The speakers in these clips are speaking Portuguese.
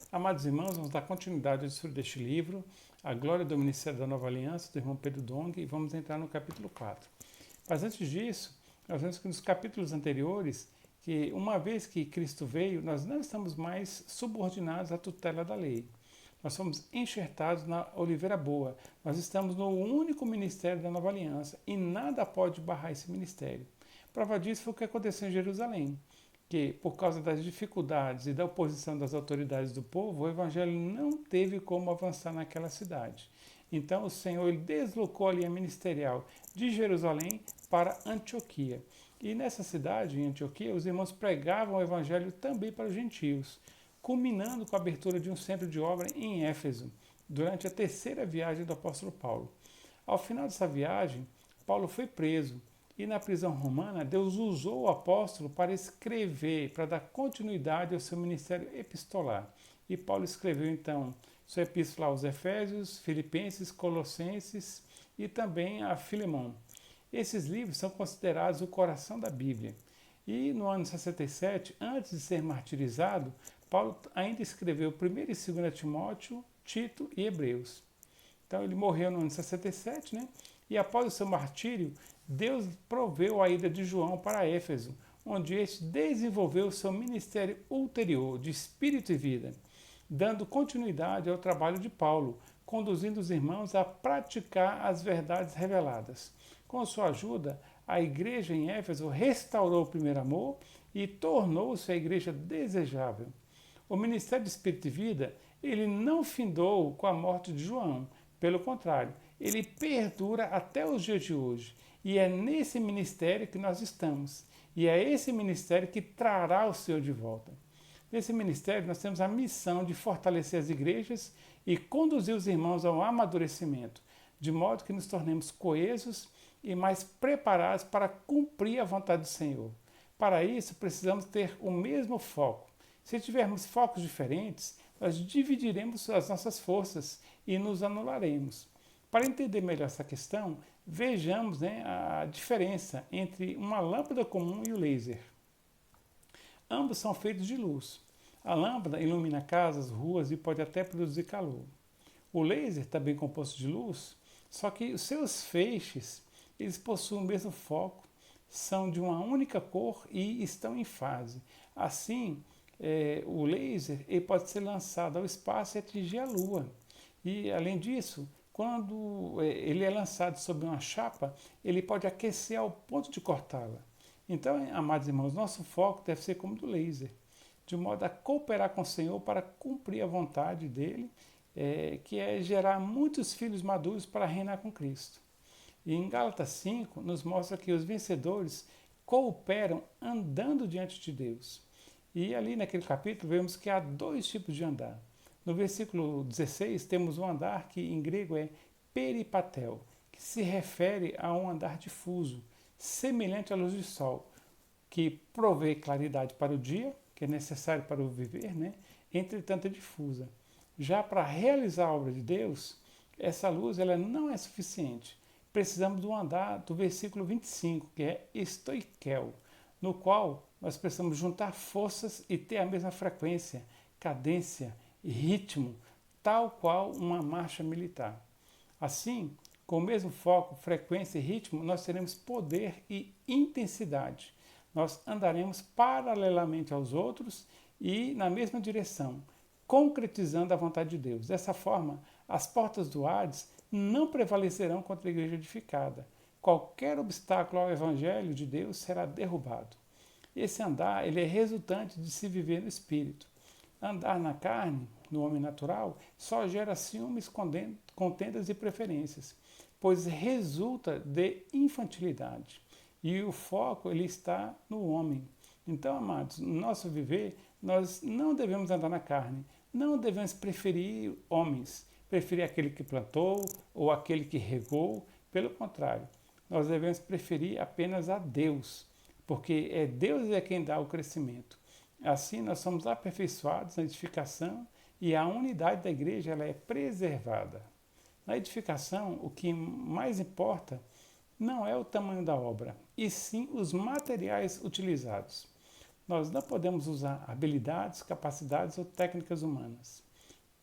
Amados irmãos, vamos dar continuidade ao estudo deste livro, A Glória do Ministério da Nova Aliança, do irmão Pedro Dong, e vamos entrar no capítulo 4. Mas antes disso, nós vemos que nos capítulos anteriores, que uma vez que Cristo veio, nós não estamos mais subordinados à tutela da lei. Nós somos enxertados na oliveira boa. Nós estamos no único ministério da Nova Aliança e nada pode barrar esse ministério. Prova disso foi o que aconteceu em Jerusalém, que por causa das dificuldades e da oposição das autoridades do povo, o evangelho não teve como avançar naquela cidade. Então o Senhor ele deslocou a linha ministerial de Jerusalém para Antioquia. E nessa cidade, em Antioquia, os irmãos pregavam o evangelho também para os gentios, culminando com a abertura de um centro de obra em Éfeso, durante a terceira viagem do apóstolo Paulo. Ao final dessa viagem, Paulo foi preso e na prisão romana, Deus usou o apóstolo para escrever, para dar continuidade ao seu ministério epistolar. E Paulo escreveu então sua epístola aos Efésios, Filipenses, Colossenses e também a Filemão. Esses livros são considerados o coração da Bíblia. E no ano 67, antes de ser martirizado, Paulo ainda escreveu 1 e 2 Timóteo, Tito e Hebreus. Então ele morreu no ano 67, né? E após o seu martírio, Deus proveu a ida de João para Éfeso, onde este desenvolveu o seu ministério ulterior de espírito e vida, dando continuidade ao trabalho de Paulo, conduzindo os irmãos a praticar as verdades reveladas. Com sua ajuda, a igreja em Éfeso restaurou o primeiro amor e tornou-se a igreja desejável. O ministério de Espírito e Vida, ele não findou com a morte de João. Pelo contrário, ele perdura até os dias de hoje. E é nesse ministério que nós estamos. E é esse ministério que trará o Senhor de volta. Nesse ministério, nós temos a missão de fortalecer as igrejas e conduzir os irmãos ao amadurecimento, de modo que nos tornemos coesos e mais preparados para cumprir a vontade do Senhor. Para isso, precisamos ter o mesmo foco. Se tivermos focos diferentes, nós dividiremos as nossas forças e nos anularemos. Para entender melhor essa questão, vejamos a diferença entre uma lâmpada comum e o laser. Ambos são feitos de luz. A lâmpada ilumina casas, ruas e pode até produzir calor. O laser, também composto de luz, só que os seus feixes eles possuem o mesmo foco, são de uma única cor e estão em fase. Assim, o laser ele pode ser lançado ao espaço e atingir a Lua. E, além disso, quando ele é lançado sobre uma chapa, ele pode aquecer ao ponto de cortá-la. Então, amados irmãos, nosso foco deve ser como do laser, de modo a cooperar com o Senhor para cumprir a vontade dele, que é gerar muitos filhos maduros para reinar com Cristo. E em Gálatas 5 nos mostra que os vencedores cooperam andando diante de Deus. E ali naquele capítulo vemos que há dois tipos de andar. No versículo 16 temos um andar que em grego é peripatel, que se refere a um andar difuso, semelhante à luz do sol, que provê claridade para o dia, que é necessário para o viver, né? Entretanto é difusa. Já para realizar a obra de Deus, essa luz ela não é suficiente. Precisamos do andar do versículo 25, que é estoiquel, no qual nós precisamos juntar forças e ter a mesma frequência, cadência e ritmo, tal qual uma marcha militar. Assim, com o mesmo foco, frequência e ritmo, nós teremos poder e intensidade. Nós andaremos paralelamente aos outros e na mesma direção, concretizando a vontade de Deus. Dessa forma, as portas do Hades não prevalecerão contra a igreja edificada. Qualquer obstáculo ao evangelho de Deus será derrubado. Esse andar ele é resultante de se viver no espírito. Andar na carne, no homem natural, só gera ciúmes, contendas e preferências, pois resulta de infantilidade. E o foco ele está no homem. Então, amados, no nosso viver, nós não devemos andar na carne, não devemos preferir homens, preferir aquele que plantou ou aquele que regou. Pelo contrário, nós devemos preferir apenas a Deus, porque Deus é quem dá o crescimento. Assim, nós somos aperfeiçoados na edificação e a unidade da igreja ela é preservada. Na edificação, o que mais importa não é o tamanho da obra, e sim os materiais utilizados. Nós não podemos usar habilidades, capacidades ou técnicas humanas.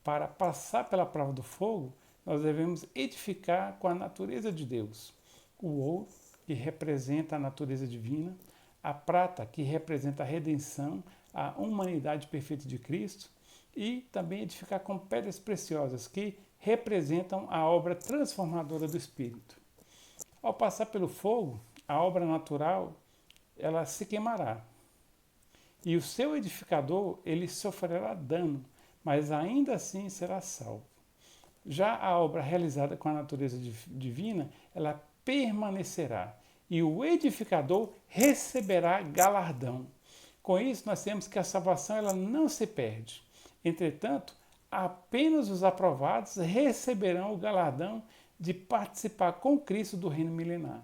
Para passar pela prova do fogo, nós devemos edificar com a natureza de Deus. O ouro, que representa a natureza divina, a prata, que representa a redenção, a humanidade perfeita de Cristo, e também edificar com pedras preciosas, que representam a obra transformadora do Espírito. Ao passar pelo fogo, a obra natural, ela se queimará. E o seu edificador, ele sofrerá dano, mas ainda assim será salvo. Já a obra realizada com a natureza divina, ela permanecerá. E o edificador receberá galardão. Com isso, nós temos que a salvação ela não se perde. Entretanto, apenas os aprovados receberão o galardão de participar com Cristo do reino milenar.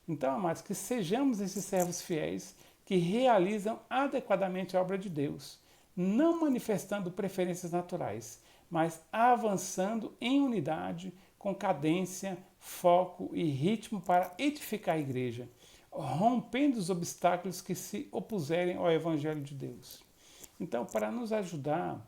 Então, amados, que sejamos esses servos fiéis que realizam adequadamente a obra de Deus, não manifestando preferências naturais, mas avançando em unidade, com cadência, foco e ritmo para edificar a igreja, rompendo os obstáculos que se opuserem ao Evangelho de Deus. Então, para nos ajudar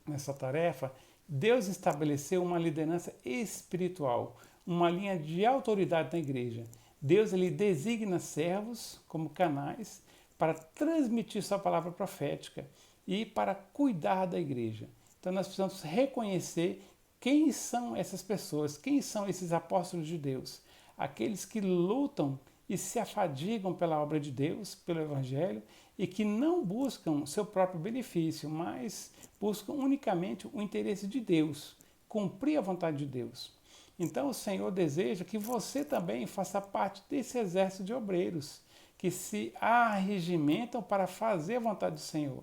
nessa tarefa, Deus estabeleceu uma liderança espiritual, uma linha de autoridade na igreja. Deus ele designa servos como canais para transmitir sua palavra profética e para cuidar da igreja. Então nós precisamos reconhecer quem são essas pessoas, quem são esses apóstolos de Deus, aqueles que lutam e se afadigam pela obra de Deus, pelo Evangelho, e que não buscam seu próprio benefício, mas buscam unicamente o interesse de Deus, cumprir a vontade de Deus. Então o Senhor deseja que você também faça parte desse exército de obreiros que se arregimentam para fazer a vontade do Senhor.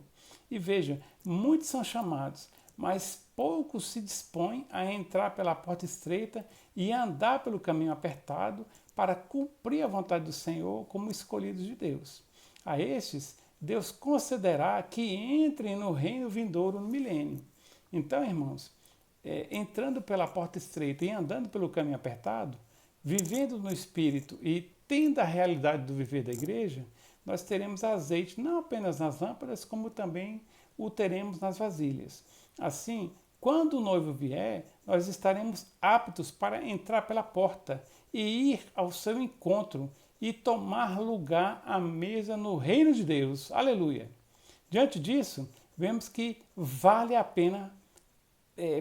E veja, muitos são chamados, mas poucos se dispõem a entrar pela porta estreita e andar pelo caminho apertado para cumprir a vontade do Senhor como escolhidos de Deus. A estes, Deus concederá que entrem no reino vindouro no milênio. Então, irmãos, entrando pela porta estreita e andando pelo caminho apertado, vivendo no Espírito e tendo a realidade do viver da igreja, nós teremos azeite não apenas nas lâmpadas, como também o teremos nas vasilhas. Assim, quando o noivo vier, nós estaremos aptos para entrar pela porta e ir ao seu encontro e tomar lugar à mesa no reino de Deus. Aleluia! Diante disso, vemos que vale a pena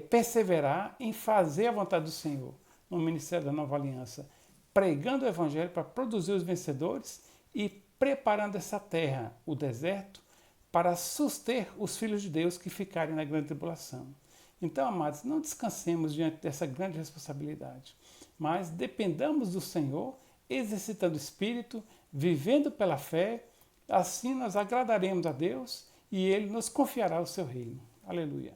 perseverar em fazer a vontade do Senhor no ministério da Nova Aliança, pregando o Evangelho para produzir os vencedores e preparando essa terra, o deserto, para suster os filhos de Deus que ficarem na grande tribulação. Então, amados, não descansemos diante dessa grande responsabilidade, mas dependamos do Senhor, exercitando o Espírito, vivendo pela fé, assim nós agradaremos a Deus e Ele nos confiará o seu reino. Aleluia!